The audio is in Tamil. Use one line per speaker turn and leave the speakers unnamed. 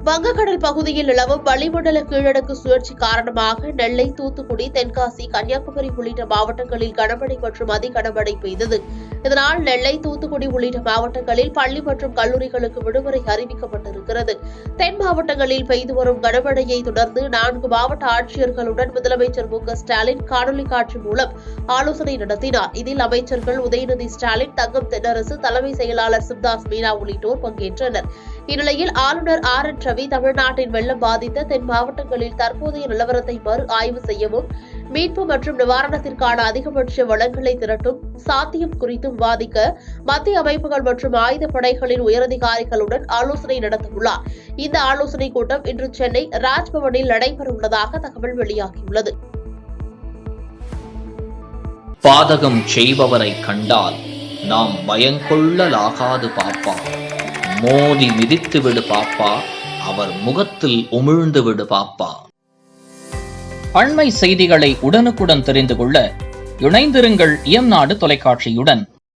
வங்கக்கடல் பகுதியில் நிலவும் வளிமண்டல கீழடுக்கு சுழற்சி காரணமாக நெல்லை, தூத்துக்குடி, தென்காசி, கன்னியாகுமரி உள்ளிட்ட மாவட்டங்களில் கனமழை மற்றும் அதி கனமழை பெய்தது. இதனால் நெல்லை, தூத்துக்குடி உள்ளிட்ட மாவட்டங்களில் பள்ளி மற்றும் கல்லூரிகளுக்கு விடுமுறை அறிவிக்கப்பட்டிருக்கிறது. தென் மாவட்டங்களில் பெய்து வரும் கனமழையை தொடர்ந்து 4 மாவட்ட ஆட்சியர்களுடன் முதலமைச்சர் மு.க.ஸ்டாலின் காணொலி காட்சி மூலம் ஆலோசனை நடத்தினார். இதில் அமைச்சர்கள் உதயநிதி ஸ்டாலின், தங்கம் தென்னரசு, தலைமை செயலாளர் சிவதாஸ் மீனா உள்ளிட்டோர் பங்கேற்றனர். இந்நிலையில் ஆளுநர் ஆர்.என். ரவி தமிழ்நாட்டின் வெள்ளம் பாதித்த தென் மாவட்டங்களில் தற்போதைய நிலவரத்தை மறு ஆய்வு செய்யவும், மீட்பு மற்றும் நிவாரணத்திற்கான அதிகபட்ச வளங்களை திரட்டும் சாத்தியம் குறித்தும் விவாதிக்க மத்திய அமைப்புகள் மற்றும் ஆயுதப்படைகளின் உயரதிகாரிகளுடன் ஆலோசனை நடத்தவுள்ளார். இந்த ஆலோசனைக் கூட்டம் இன்று சென்னை ராஜ்பவனில் நடைபெறவுள்ளதாக தகவல் வெளியாகியுள்ளது.
பாதகம் செய்பவரை கண்டால் நாம் பயங்கொள்ளலாகாது பாப்பா, மோதி மிதித்து விடு பாப்பா, அவர் முகத்தில் உமிழ்ந்து விடு பாப்பா. அண்மை செய்திகளை உடனுக்குடன் தெரிந்து கொள்ள இணைந்திருங்கள் இயம்நாடு தொலைக்காட்சியுடன்.